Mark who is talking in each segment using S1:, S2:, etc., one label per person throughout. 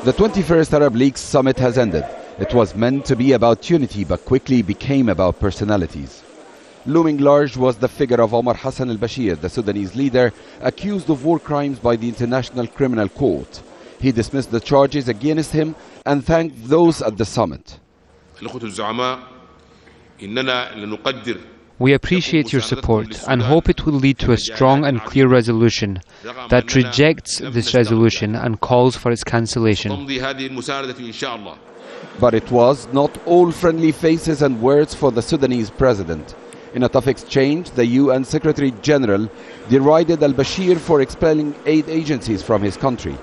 S1: The 21st Arab League summit has ended. It was meant to be about unity, but quickly became about personalities. Looming large was the figure of Omar al-Bashir, the Sudanese leader, accused of war crimes by the International Criminal Court. He dismissed the charges against him and thanked those at the summit.
S2: We appreciate your support and hope it will lead to a strong and clear resolution that rejects this resolution and calls for its cancellation.
S1: But it was not all friendly faces and words for the Sudanese president. In a tough exchange, the UN Secretary General derided al-Bashir for expelling aid agencies from his country.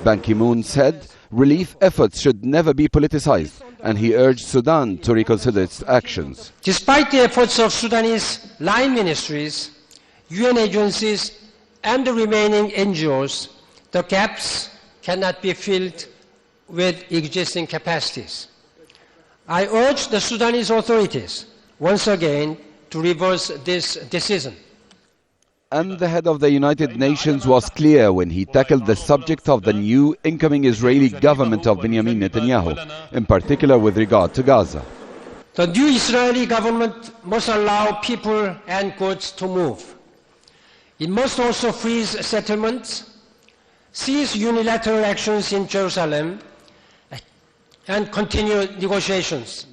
S1: Ban Ki-moon said relief efforts should never be politicized, and he urged Sudan to reconsider its actions.
S3: Despite the efforts of Sudanese line ministries, UN agencies and the remaining NGOs, the gaps cannot be filled with existing capacities. I urge the Sudanese authorities once again to reverse this decision.
S1: And the head of the United Nations was clear when he tackled the subject of the new incoming Israeli government of Benjamin Netanyahu, in particular with regard to Gaza.
S3: The new Israeli government must allow people and goods to move. It must also freeze settlements, cease unilateral actions in Jerusalem, and continue negotiations.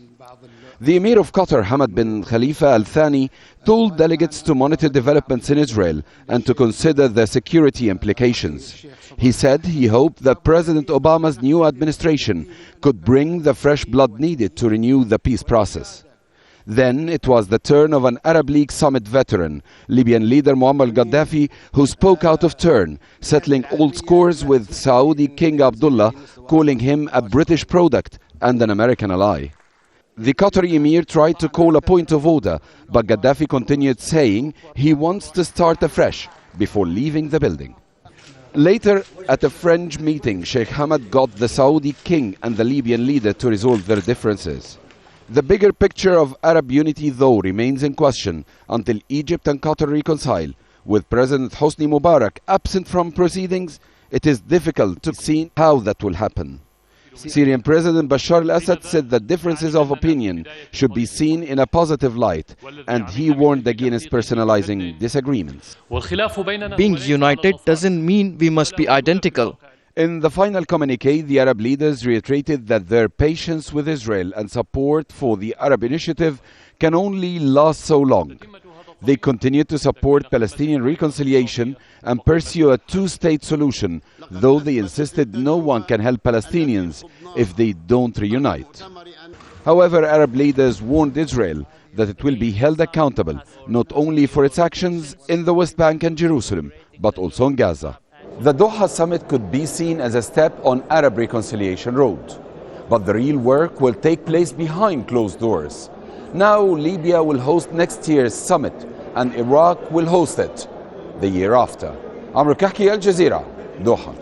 S1: The Emir of Qatar, Hamad bin Khalifa Al Thani, told delegates to monitor developments in Israel and to consider their security implications. He said he hoped that President Obama's new administration could bring the fresh blood needed to renew the peace process. Then it was the turn of an Arab League summit veteran, Libyan leader Muammar Gaddafi, who spoke out of turn, settling old scores with Saudi King Abdullah, calling him a British product and an American ally. The Qatari Emir tried to call a point of order, but Gaddafi continued saying he wants to start afresh before leaving the building. Later, at a French meeting, Sheikh Hamad got the Saudi king and the Libyan leader to resolve their differences. The bigger picture of Arab unity, though, remains in question until Egypt and Qatar reconcile. With President Hosni Mubarak absent from proceedings, it is difficult to see how that will happen. Syrian President Bashar al-Assad said that differences of opinion should be seen in a positive light, and he warned against personalizing disagreements.
S4: Being united doesn't mean we must be identical.
S1: In the final communique, the Arab leaders reiterated that their patience with Israel and support for the Arab initiative can only last so long. They continue to support Palestinian reconciliation and pursue a two-state solution, though they insisted no one can help Palestinians if they don't reunite. However, Arab leaders warned Israel that it will be held accountable not only for its actions in the West Bank and Jerusalem, but also in Gaza. The Doha summit could be seen as a step on Arab reconciliation road, but the real work will take place behind closed doors. Now Libya will host next year's summit and Iraq will host it the year after. El-Khaky, Al Jazeera, Doha.